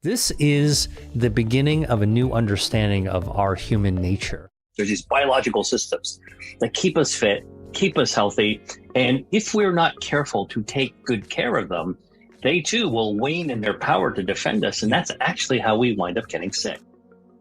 This is the beginning of a new understanding of our human nature. There's these biological systems that keep us fit, keep us healthy. And if we're not careful to take good care of them, they too will wane in their power to defend us. And that's actually how we wind up getting sick.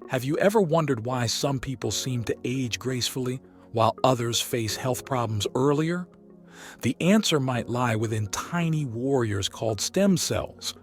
Have you ever wondered why some people seem to age gracefully while others face health problems earlier? The answer might lie within tiny warriors called stem cells.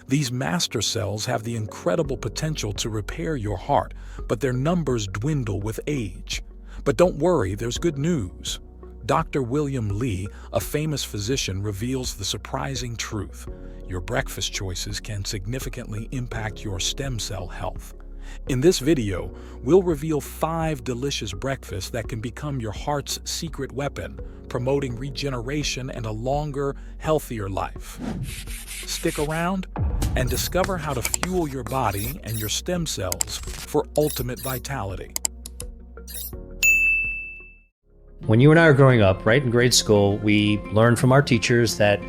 These master cells have the incredible potential to repair your heart, but their numbers dwindle with age. But don't worry, there's good news. Dr. William Li, a famous physician, reveals the surprising truth. Your breakfast choices can significantly impact your stem cell health. In this video, we'll reveal 5 delicious breakfasts that can become your heart's secret weapon, promoting regeneration and a longer, healthier life. Stick around and discover how to fuel your body and your stem cells for ultimate vitality. When you and I are growing up, right, in grade school, we learned from our teachers that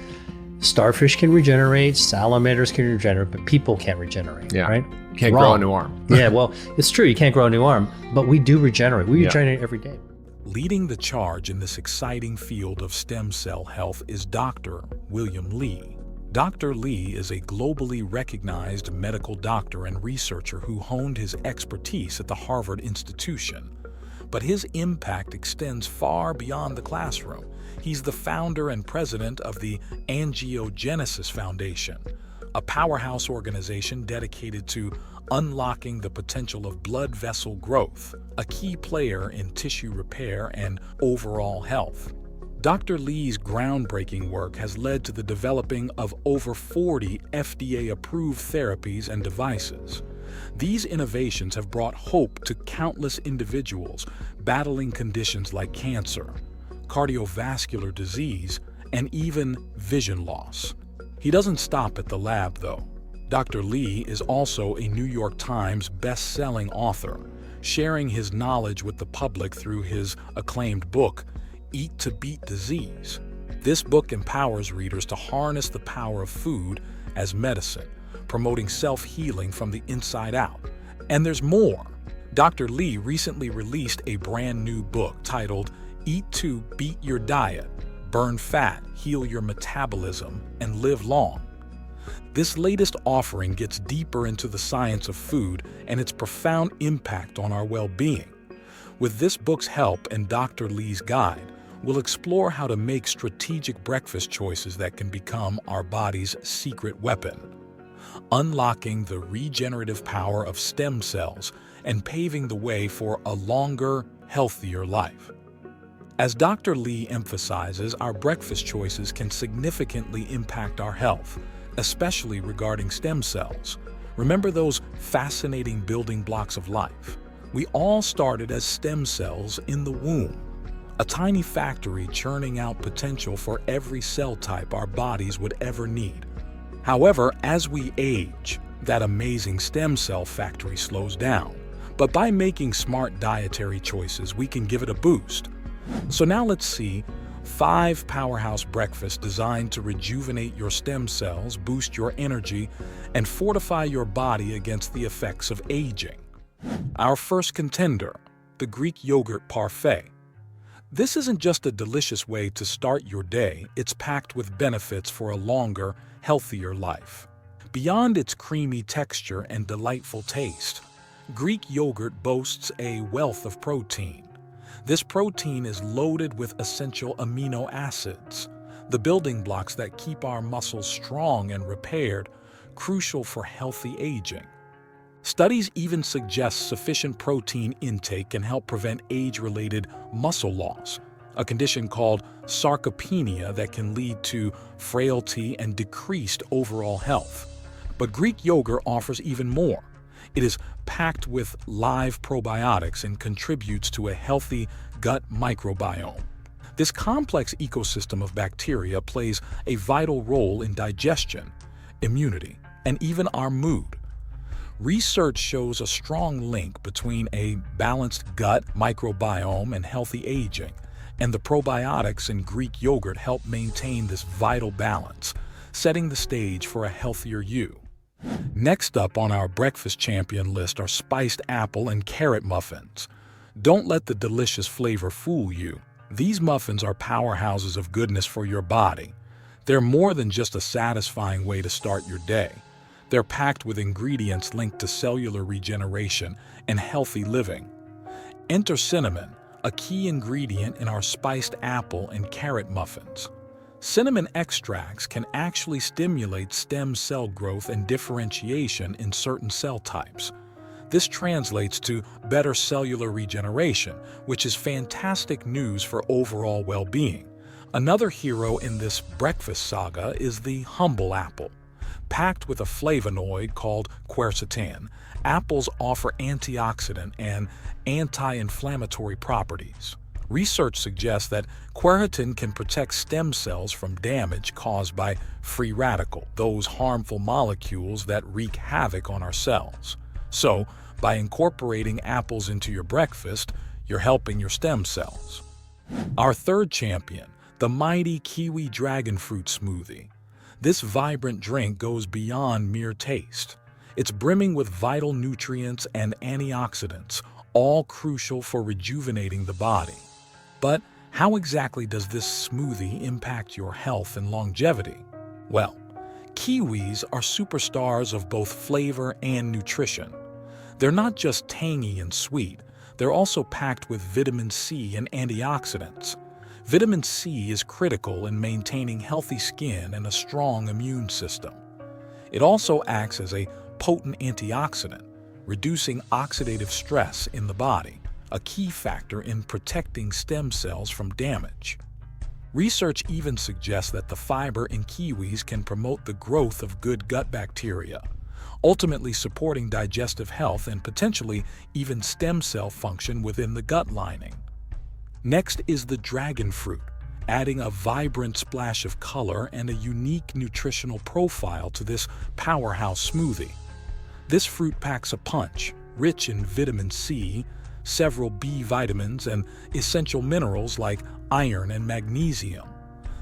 starfish can regenerate, salamanders can regenerate, but people can't regenerate, right? You can't grow a new arm. Yeah, well, it's true, you can't grow a new arm, but we do regenerate. We regenerate every day. Leading the charge in this exciting field of stem cell health is Dr. William Li. Dr. Li is a globally recognized medical doctor and researcher who honed his expertise at the Harvard Institution. But his impact extends far beyond the classroom. He's the founder and president of the Angiogenesis Foundation, a powerhouse organization dedicated to unlocking the potential of blood vessel growth, a key player in tissue repair and overall health. Dr. Li's groundbreaking work has led to the developing of over 40 FDA-approved therapies and devices. These innovations have brought hope to countless individuals battling conditions like cancer, cardiovascular disease, and even vision loss. He doesn't stop at the lab, though. Dr. Li is also a New York Times best-selling author, sharing his knowledge with the public through his acclaimed book, Eat to Beat Disease. This book empowers readers to harness the power of food as medicine, promoting self-healing from the inside out. And there's more. Dr. Li recently released a brand new book titled Eat to Beat Your Diet, Burn Fat, Heal Your Metabolism, and Live Long. This latest offering gets deeper into the science of food and its profound impact on our well-being. With this book's help and Dr. Li's guide, we'll explore how to make strategic breakfast choices that can become our body's secret weapon, unlocking the regenerative power of stem cells and paving the way for a longer, healthier life. As Dr. Li emphasizes, our breakfast choices can significantly impact our health, especially regarding stem cells. Remember those fascinating building blocks of life? We all started as stem cells in the womb, a tiny factory churning out potential for every cell type our bodies would ever need. However, as we age, that amazing stem cell factory slows down. But by making smart dietary choices, we can give it a boost. So now let's see 5 powerhouse breakfasts designed to rejuvenate your stem cells, boost your energy, and fortify your body against the effects of aging. Our first contender, the Greek yogurt parfait. This isn't just a delicious way to start your day, it's packed with benefits for a longer, healthier life. Beyond its creamy texture and delightful taste, Greek yogurt boasts a wealth of protein. This protein is loaded with essential amino acids, the building blocks that keep our muscles strong and repaired, crucial for healthy aging. Studies even suggest sufficient protein intake can help prevent age-related muscle loss, a condition called sarcopenia that can lead to frailty and decreased overall health. But Greek yogurt offers even more. It is packed with live probiotics and contributes to a healthy gut microbiome. This complex ecosystem of bacteria plays a vital role in digestion, immunity, and even our mood. Research shows a strong link between a balanced gut microbiome and healthy aging, and the probiotics in Greek yogurt help maintain this vital balance, setting the stage for a healthier you. Next up on our breakfast champion list are spiced apple and carrot muffins. Don't let the delicious flavor fool you. These muffins are powerhouses of goodness for your body. They're more than just a satisfying way to start your day. They're packed with ingredients linked to cellular regeneration and healthy living. Enter cinnamon, a key ingredient in our spiced apple and carrot muffins. Cinnamon extracts can actually stimulate stem cell growth and differentiation in certain cell types. This translates to better cellular regeneration, which is fantastic news for overall well-being. Another hero in this breakfast saga is the humble apple. Packed with a flavonoid called quercetin, apples offer antioxidant and anti-inflammatory properties. Research suggests that quercetin can protect stem cells from damage caused by free radical, those harmful molecules that wreak havoc on our cells. So, by incorporating apples into your breakfast, you're helping your stem cells. Our third champion, the mighty kiwi dragon fruit smoothie. This vibrant drink goes beyond mere taste. It's brimming with vital nutrients and antioxidants, all crucial for rejuvenating the body. But how exactly does this smoothie impact your health and longevity? Well, kiwis are superstars of both flavor and nutrition. They're not just tangy and sweet, they're also packed with vitamin C and antioxidants. Vitamin C is critical in maintaining healthy skin and a strong immune system. It also acts as a potent antioxidant, reducing oxidative stress in the body, a key factor in protecting stem cells from damage. Research even suggests that the fiber in kiwis can promote the growth of good gut bacteria, ultimately supporting digestive health and potentially even stem cell function within the gut lining. Next is the dragon fruit, adding a vibrant splash of color and a unique nutritional profile to this powerhouse smoothie. This fruit packs a punch, rich in vitamin C, several B vitamins, and essential minerals like iron and magnesium.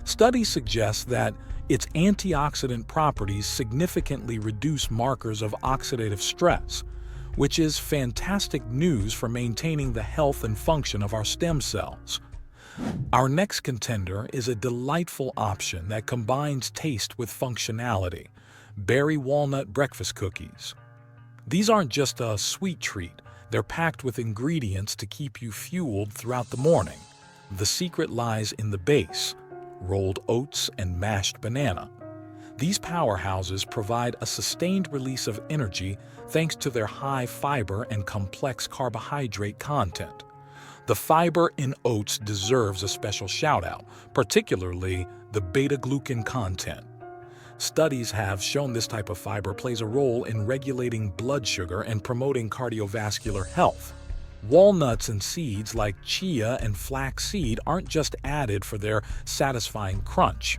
Studies suggest that its antioxidant properties significantly reduce markers of oxidative stress, which is fantastic news for maintaining the health and function of our stem cells. Our next contender is a delightful option that combines taste with functionality: berry walnut breakfast cookies. These aren't just a sweet treat, they're packed with ingredients to keep you fueled throughout the morning. The secret lies in the base: rolled oats and mashed banana. These powerhouses provide a sustained release of energy thanks to their high fiber and complex carbohydrate content. The fiber in oats deserves a special shout-out, particularly the beta-glucan content. Studies have shown this type of fiber plays a role in regulating blood sugar and promoting cardiovascular health. Walnuts and seeds like chia and flaxseed aren't just added for their satisfying crunch.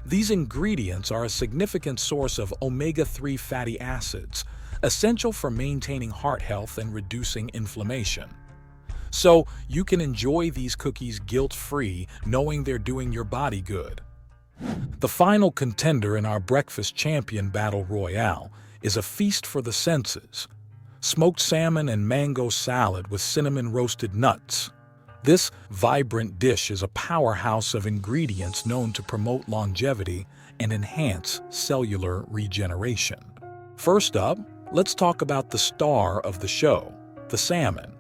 These ingredients are a significant source of omega-3 fatty acids, essential for maintaining heart health and reducing inflammation. So you can enjoy these cookies guilt-free, knowing they're doing your body good. The final contender in our breakfast champion battle royale is a feast for the senses: smoked salmon and mango salad with cinnamon roasted nuts. This vibrant dish is a powerhouse of ingredients known to promote longevity and enhance cellular regeneration. First up, let's talk about the star of the show, the salmon.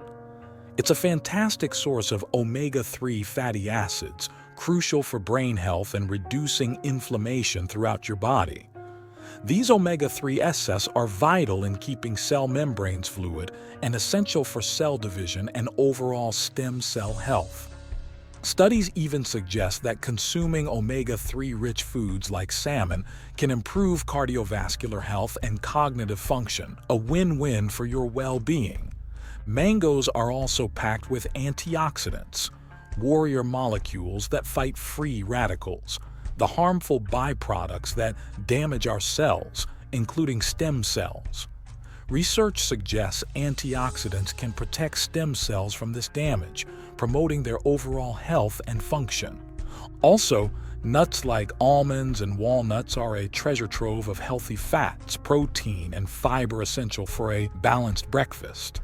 It's a fantastic source of omega-3 fatty acids, crucial for brain health and reducing inflammation throughout your body. These omega-3 acids are vital in keeping cell membranes fluid and essential for cell division and overall stem cell health. Studies even suggest that consuming omega-3 rich foods like salmon can improve cardiovascular health and cognitive function, a win-win for your well-being. Mangoes are also packed with antioxidants, warrior molecules that fight free radicals, the harmful byproducts that damage our cells, including stem cells. Research suggests antioxidants can protect stem cells from this damage, promoting their overall health and function. Also, Nuts like almonds and walnuts are a treasure trove of healthy fats, protein, and fiber essential for a balanced breakfast.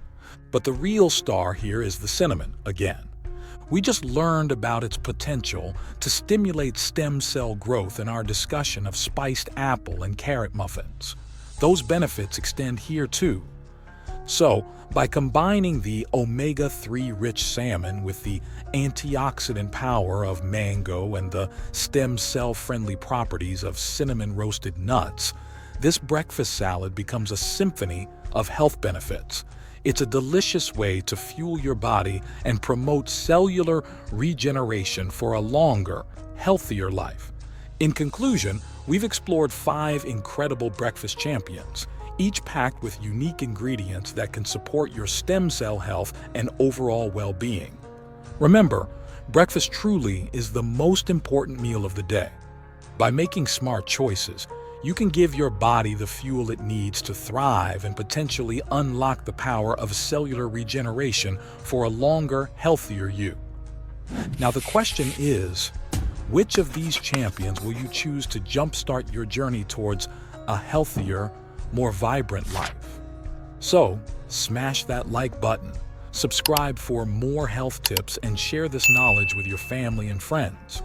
But the real star here is the cinnamon, again. We just learned about its potential to stimulate stem cell growth in our discussion of spiced apple and carrot muffins. Those benefits extend here too. So, by combining the omega-3 rich salmon with the antioxidant power of mango and the stem cell-friendly properties of cinnamon roasted nuts, this breakfast salad becomes a symphony of health benefits. It's a delicious way to fuel your body and promote cellular regeneration for a longer, healthier life. In conclusion, we've explored 5 incredible breakfast champions, each packed with unique ingredients that can support your stem cell health and overall well-being. Remember, breakfast truly is the most important meal of the day. By making smart choices, you can give your body the fuel it needs to thrive and potentially unlock the power of cellular regeneration for a longer, healthier you. Now the question is, which of these champions will you choose to jumpstart your journey towards a healthier, more vibrant life? So, smash that like button, subscribe for more health tips, and share this knowledge with your family and friends.